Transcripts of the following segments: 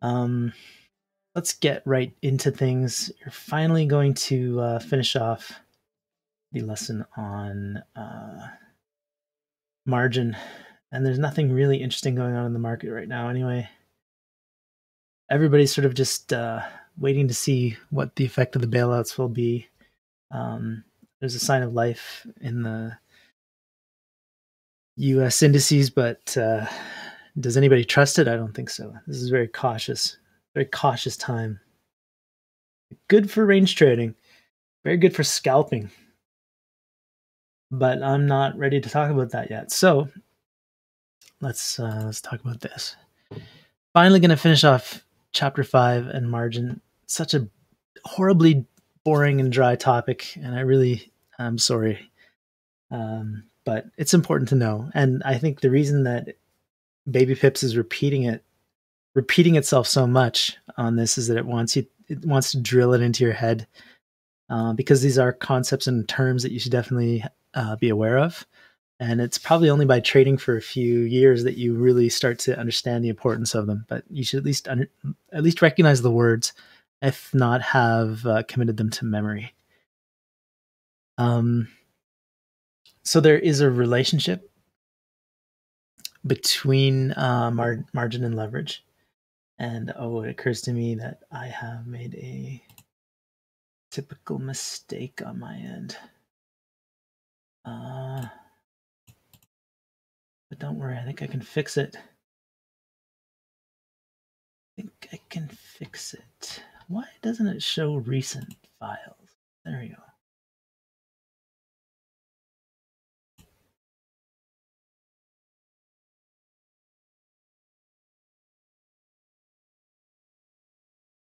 Um, let's get right into things. You're finally going to finish off the lesson on margin. And there's nothing really interesting going on in the market right now anyway. Everybody's sort of just waiting to see what the effect of the bailouts will be. There's a sign of life in the US indices, but does anybody trust it? I don't think so. This is very cautious time. Good for range trading, very good for scalping, but I'm not ready to talk about that yet. So let's talk about this. Finally going to finish off chapter 5 and margin. Such a horribly boring and dry topic, and I'm sorry. But it's important to know. And I think the reason that BabyPips is repeating itself so much on this is that it wants to drill it into your head, because these are concepts and terms that you should definitely be aware of. And it's probably only by trading for a few years that you really start to understand the importance of them. But you should at least recognize the words, if not have committed them to memory. So there is a relationship between margin and leverage. And it occurs to me that I have made a typical mistake on my end. But don't worry, I think I can fix it. Why doesn't it show recent files? There we go.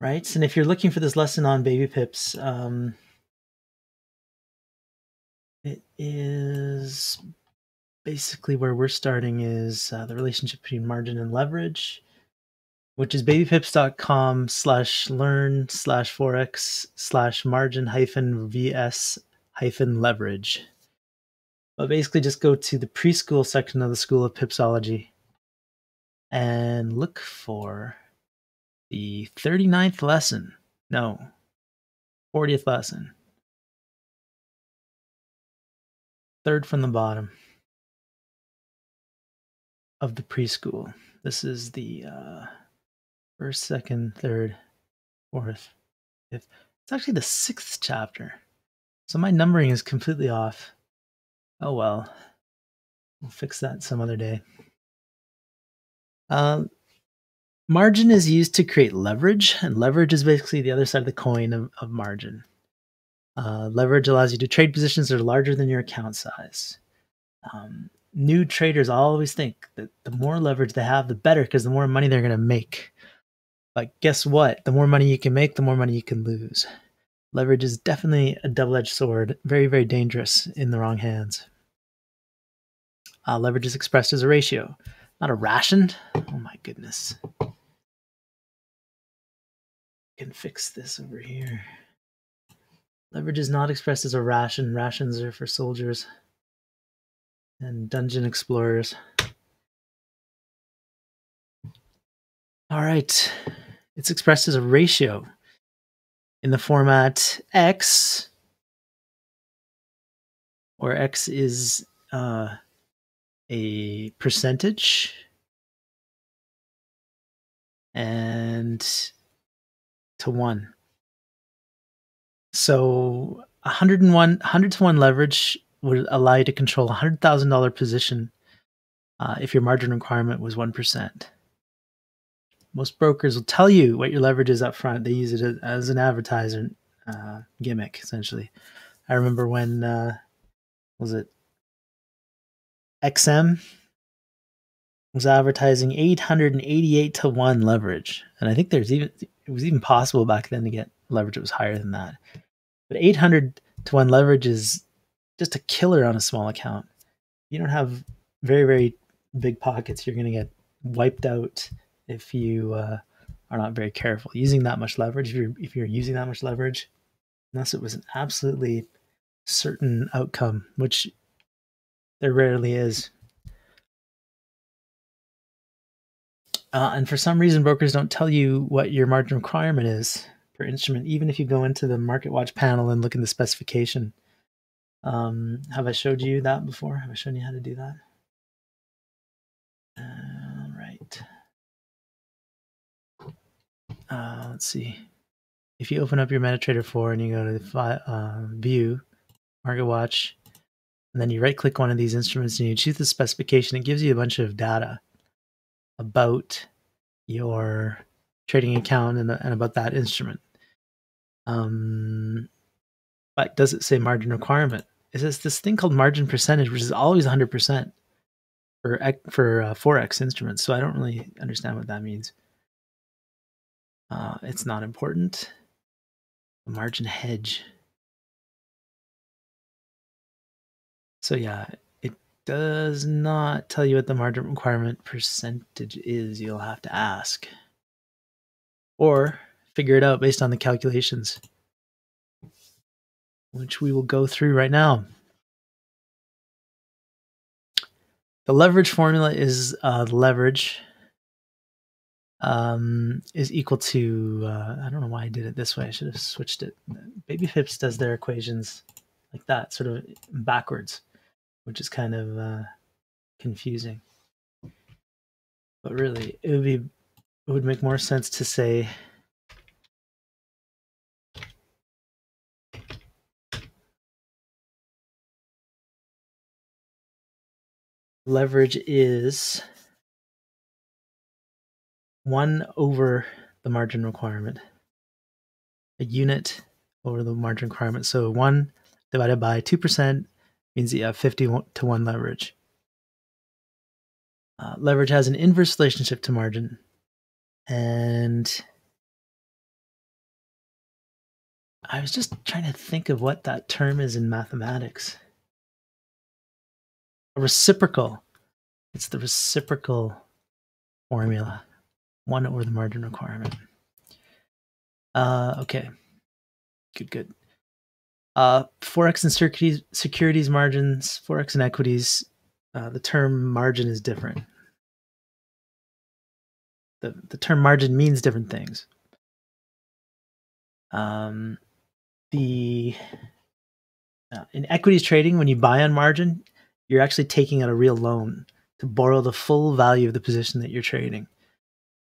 Right, and if you're looking for this lesson on BabyPips, it is basically where we're starting is the relationship between margin and leverage, which is babypips.com/learn/forex/margin-vs-leverage. But basically just go to the preschool section of the School of Pipsology and look for the 39th lesson. No, 40th lesson. Third from the bottom of the preschool. This is the first, second, third, fourth, fifth. It's actually the 6th chapter. So my numbering is completely off. Oh well. We'll fix that some other day. Margin is used to create leverage, and leverage is basically the other side of the coin of margin. Leverage allows you to trade positions that are larger than your account size. New traders always think that the more leverage they have, the better, because the more money they're going to make. But guess what? The more money you can make, the more money you can lose. Leverage is definitely a double-edged sword, very, very dangerous in the wrong hands. Leverage is expressed as a ratio, not a ration. Oh my goodness. I can fix this over here. Leverage is not expressed as a ration. Rations are for soldiers and dungeon explorers. All right. It's expressed as a ratio in the format X, where X is a percentage, and to 1. So 100 to 1 leverage would allow you to control a $100,000 position if your margin requirement was 1%. Most brokers will tell you what your leverage is up front. They use it as an advertising gimmick, essentially. I remember when, was it XM was advertising 888 to 1 leverage. And I think it was even possible back then to get leverage that was higher than that. But 800 to 1 leverage is just a killer on a small account. You don't have very, very big pockets. You're going to get wiped out if you are not very careful. Using that much leverage, if you're using that much leverage, unless it was an absolutely certain outcome, which there rarely is. And for some reason, brokers don't tell you what your margin requirement is per instrument, even if you go into the Market Watch panel and look in the specification. Have I showed you that before? Have I shown you how to do that? Right. Let's see. If you open up your MetaTrader 4 and you go to the View, Market Watch, and then you right-click one of these instruments and you choose the specification, it gives you a bunch of data about your trading account and about that instrument. But does it say margin requirement? It says this thing called margin percentage, which is always 100% for Forex instruments. So I don't really understand what that means. It's not important. The margin hedge. So yeah, it does not tell you what the margin requirement percentage is. You'll have to ask. Or figure it out based on the calculations, which we will go through right now. The leverage formula is leverage is equal to, I don't know why I did it this way. I should have switched it. BabyPips does their equations like that, sort of backwards, which is kind of confusing. But really, it would make more sense to say leverage is 1 over the margin requirement, a unit over the margin requirement. So 1 divided by 2% means that you have 50 to 1 leverage. Leverage has an inverse relationship to margin. And I was just trying to think of what that term is in mathematics. A reciprocal. It's the reciprocal formula. 1 over the margin requirement. Okay. Good. Forex and securities margins, Forex and equities, the term margin is different. The term margin means different things. In equities trading, when you buy on margin, you're actually taking out a real loan to borrow the full value of the position that you're trading.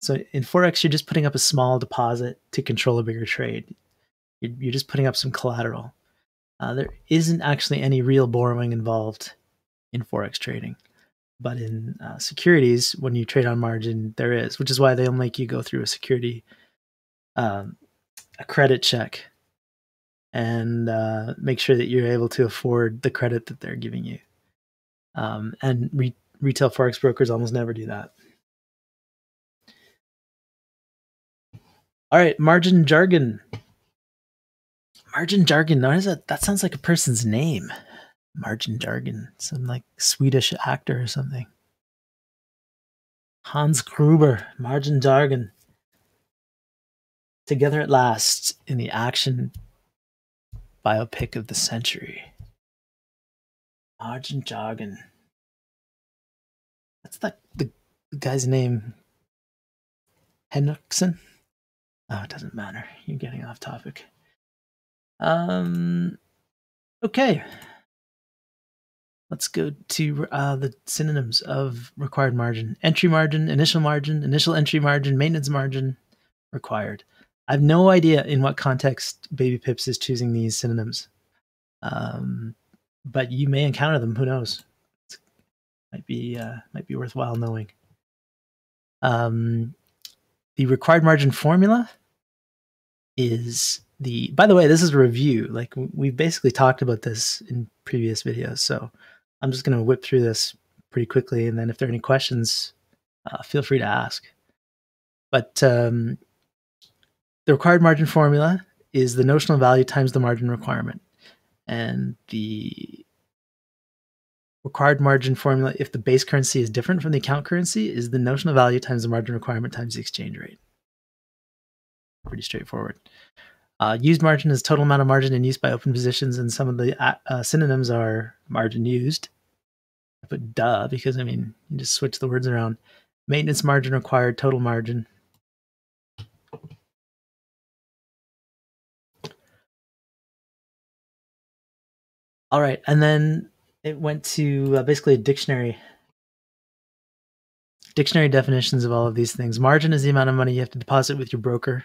So in Forex, you're just putting up a small deposit to control a bigger trade. You're just putting up some collateral. There isn't actually any real borrowing involved in Forex trading. But in securities, when you trade on margin, there is, which is why they'll make you go through a security, a credit check, and make sure that you're able to afford the credit that they're giving you. And retail Forex brokers almost never do that. All right, margin jargon. Margin jargon. Notice that sounds like a person's name. Margin jargon. Some like Swedish actor or something. Hans Gruber. Margin jargon. Together at last in the action biopic of the century. Margin jargon. That's the guy's name. Henriksen? Oh, it doesn't matter. You're getting off topic. Okay. Let's go to the synonyms of required margin. Entry margin, initial entry margin, maintenance margin, required. I have no idea in what context BabyPips is choosing these synonyms. But you may encounter them. Who knows? Might be worthwhile knowing. The required margin formula is by the way, this is a review. Like we've basically talked about this in previous videos. So I'm just going to whip through this pretty quickly. And then if there are any questions, feel free to ask. But the required margin formula is the notional value times the margin requirement. And the required margin formula, if the base currency is different from the account currency, is the notional value times the margin requirement times the exchange rate. Pretty straightforward. Used margin is total amount of margin in use by open positions, and some of the synonyms are margin used. I put duh because, I mean, you just switch the words around. maintenance margin required, total margin. All right, and then it went to basically a dictionary definitions of all of these things. Margin is the amount of money you have to deposit with your broker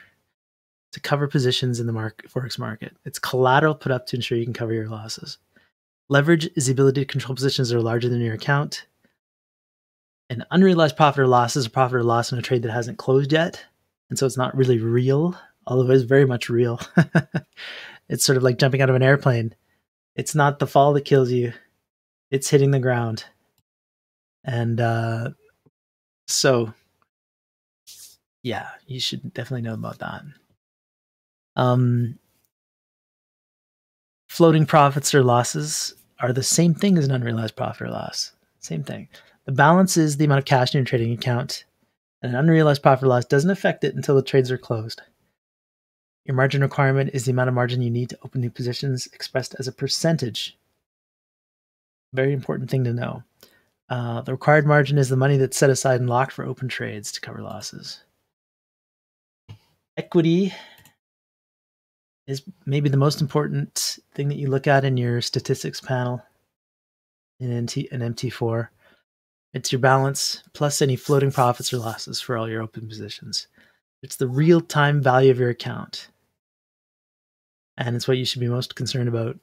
to cover positions in the Forex market. It's collateral put up to ensure you can cover your losses. Leverage is the ability to control positions that are larger than your account. An unrealized profit or loss is a profit or loss in a trade that hasn't closed yet. And so it's not really real, although it is very much real. It's sort of like jumping out of an airplane. It's not the fall that kills you. It's hitting the ground. And so, yeah, you should definitely know about that. Floating profits or losses are the same thing as an unrealized profit or loss. Same thing. The balance is the amount of cash in your trading account, and an unrealized profit or loss doesn't affect it until the trades are closed. Your margin requirement is the amount of margin you need to open new positions expressed as a percentage. Very important thing to know. The required margin is the money that's set aside and locked for open trades to cover losses. Equity is maybe the most important thing that you look at in your statistics panel in MT4. It's your balance plus any floating profits or losses for all your open positions. It's the real-time value of your account. And it's what you should be most concerned about,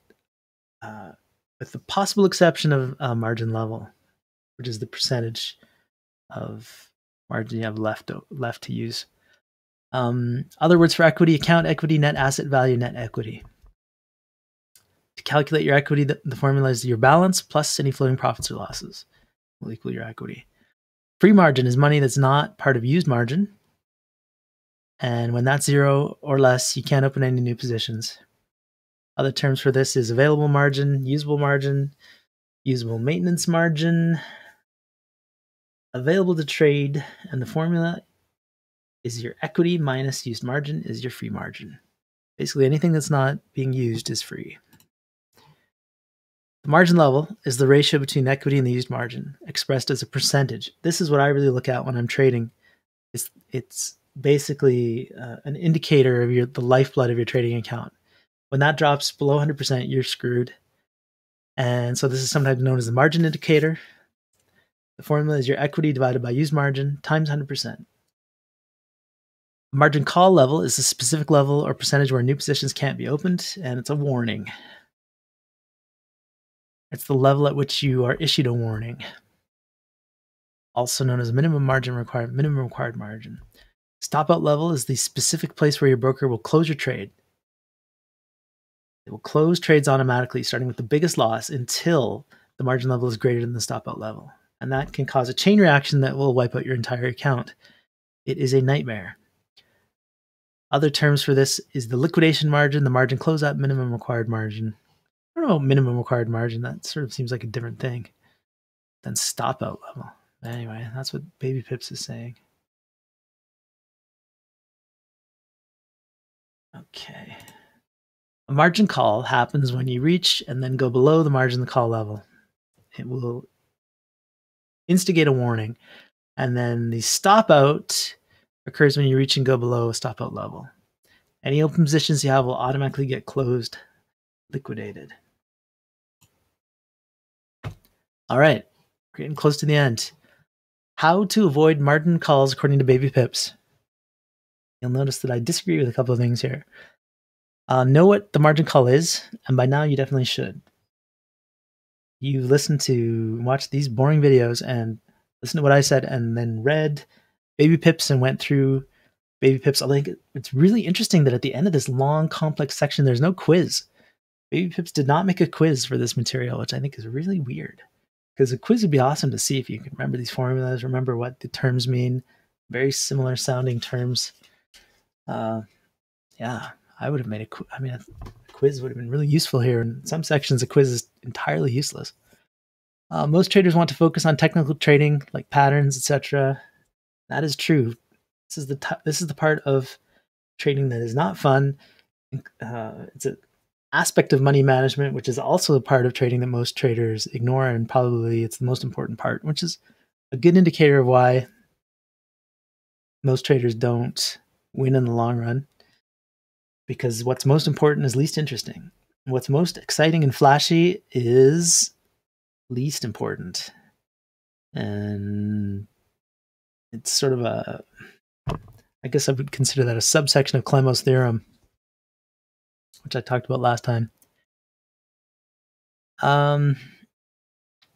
with the possible exception of margin level, which is the percentage of margin you have left to use. Other words for equity: account equity, net asset value, net equity. To calculate your equity, the formula is your balance plus any floating profits or losses will equal your equity. Free margin is money that's not part of used margin. And when that's zero or less, you can't open any new positions. Other terms for this is available margin, usable maintenance margin, available to trade, and the formula is your equity minus used margin is your free margin. Basically, anything that's not being used is free. The margin level is the ratio between equity and the used margin, expressed as a percentage. This is what I really look at when I'm trading. It's basically an indicator of the lifeblood of your trading account. When that drops below 100%, you're screwed. And so this is sometimes known as the margin indicator. The formula is your equity divided by used margin times 100%. Margin call level is the specific level or percentage where new positions can't be opened, and it's a warning. It's the level at which you are issued a warning, also known as minimum required margin. Stop out level is the specific place where your broker will close your trade. It will close trades automatically, starting with the biggest loss until the margin level is greater than the stop out level. And that can cause a chain reaction that will wipe out your entire account. It is a nightmare. Other terms for this is the liquidation margin, the margin closeout, minimum required margin. I don't know, minimum required margin, that sort of seems like a different thing than stop out level. Anyway, that's what BabyPips is saying. Okay. A margin call happens when you reach and then go below the margin call level. It will instigate a warning. And then the stop out occurs when you reach and go below a stop out level. Any open positions you have will automatically get closed, liquidated. All right, we're getting close to the end. How to avoid margin calls according to BabyPips. You'll notice that I disagree with a couple of things here. Know what the margin call is, and by now you definitely should. You watch these boring videos and listen to what I said and then read BabyPips and went through BabyPips. I think it's really interesting that at the end of this long, complex section, there's no quiz. BabyPips did not make a quiz for this material, which I think is really weird. Because a quiz would be awesome to see if you can remember these formulas, remember what the terms mean. Very similar sounding terms. Yeah, I would have made a quiz would have been really useful here. In some sections, a quiz is entirely useless. Most traders want to focus on technical trading, like patterns, etc. That is true. This is the part of trading that is not fun. It's an aspect of money management, which is also a part of trading that most traders ignore, and probably it's the most important part, which is a good indicator of why most traders don't win in the long run because what's most important is least interesting. What's most exciting and flashy is least important. And it's sort of I guess I would consider that a subsection of Clemo's theorem, which I talked about last time.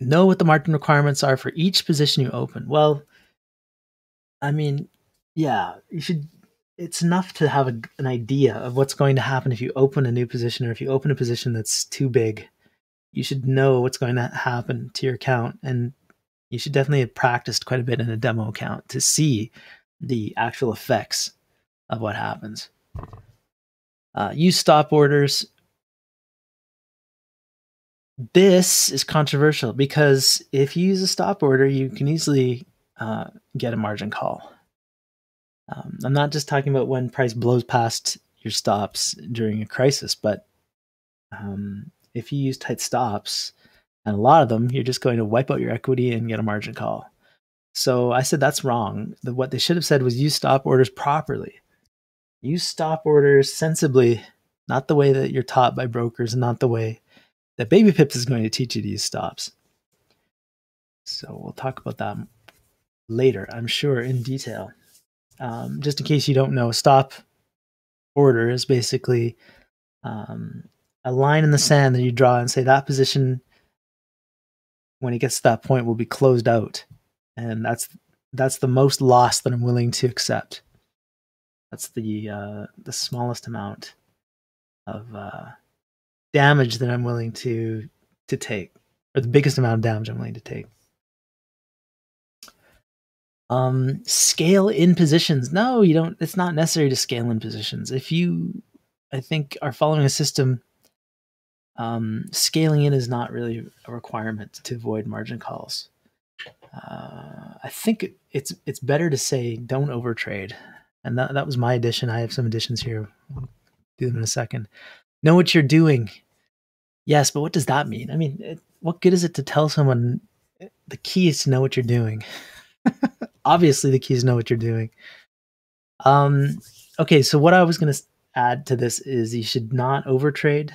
Know what the margin requirements are for each position you open. Well, I mean, yeah, you should. It's enough to have an idea of what's going to happen if you open a new position, or if you open a position that's too big. You should know what's going to happen to your account, and you should definitely have practiced quite a bit in a demo account to see the actual effects of what happens. Use stop orders. This is controversial because if you use a stop order, you can easily get a margin call. I'm not just talking about when price blows past your stops during a crisis, but if you use tight stops, and a lot of them, you're just going to wipe out your equity and get a margin call. So I said that's wrong. What they should have said was use stop orders properly. Use stop orders sensibly, not the way that you're taught by brokers, and not the way that BabyPips is going to teach you to use stops. So we'll talk about that later, I'm sure, in detail. Just in case you don't know, stop order is basically a line in the sand that you draw and say that position, when it gets to that point, will be closed out. And that's the most loss that I'm willing to accept. That's the smallest amount of damage that I'm willing to take, or the biggest amount of damage I'm willing to take. Scale in positions. No, you don't. It's not necessary to scale in positions. If you, I think, are following a system, scaling in is not really a requirement to avoid margin calls. I think it's better to say don't overtrade. And that was my addition. I have some additions here. I'll do them in a second. Know what you're doing. Yes, but what does that mean? I mean, what good is it to tell someone the key is to know what you're doing? Obviously, the key is to know what you're doing. Okay, so what I was going to add to this is you should not overtrade.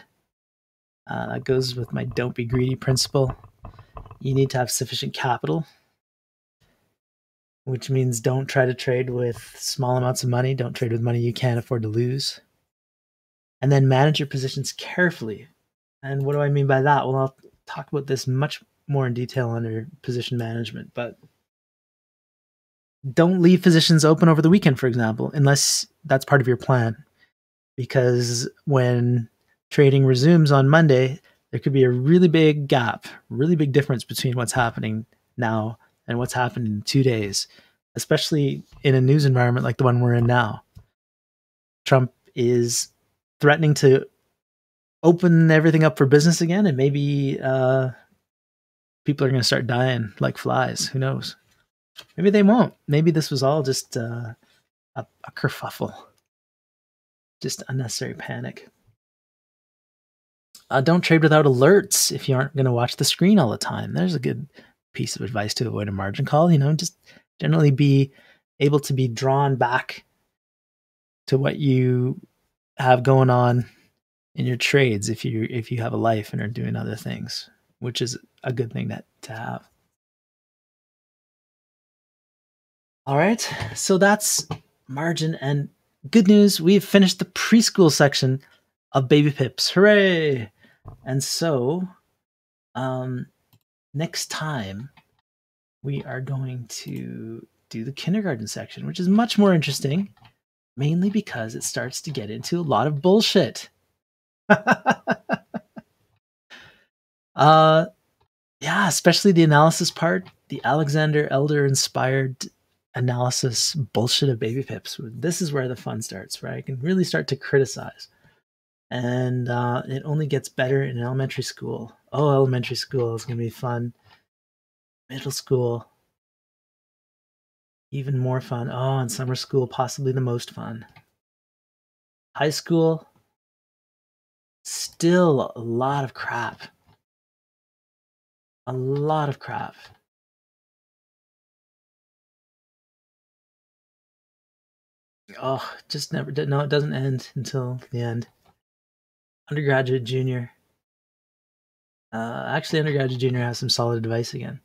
That goes with my don't be greedy principle. You need to have sufficient capital, which means don't try to trade with small amounts of money. Don't trade with money you can't afford to lose. And then manage your positions carefully. And what do I mean by that? Well, I'll talk about this much more in detail under position management, but don't leave positions open over the weekend, for example, unless that's part of your plan. Because when trading resumes on Monday, there could be a really big gap, really big difference between what's happening now and what's happened in 2 days, especially in a news environment like the one we're in now. Trump is threatening to open everything up for business again, and maybe people are going to start dying like flies. Who knows? Maybe they won't. Maybe this was all just a kerfuffle, just unnecessary panic. Don't trade without alerts if you aren't going to watch the screen all the time. There's a good piece of advice to avoid a margin call. Just generally be able to be drawn back to what you have going on in your trades if you have a life and are doing other things, which is a good thing to have. All right, so that's margin, and good news, we've finished the preschool section of BabyPips. Hooray! And so, next time we are going to do the kindergarten section, which is much more interesting, mainly because it starts to get into a lot of bullshit. Yeah, especially the analysis part, the Alexander Elder inspired analysis bullshit of BabyPips. This is where the fun starts, where I can really start to criticize. And it only gets better in elementary school. Oh, elementary school is going to be fun. Middle school, even more fun. Oh, and summer school, possibly the most fun. High school, still a lot of crap. A lot of crap. Oh, just never did. No, it doesn't end until the end. Undergraduate, junior. Actually, undergraduate, junior has some solid advice again.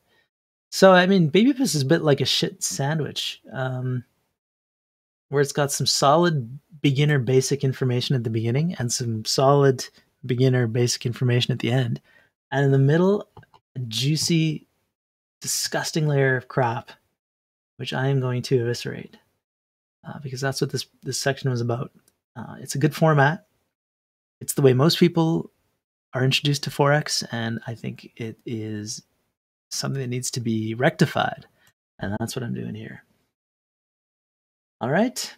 So, I mean, BabyPips is a bit like a shit sandwich, where it's got some solid beginner basic information at the beginning and some solid beginner basic information at the end. And in the middle, a juicy, disgusting layer of crap, which I am going to eviscerate. Because that's what this section was about. It's a good format. It's the way most people are introduced to Forex, and I think it is something that needs to be rectified. And that's what I'm doing here. All right.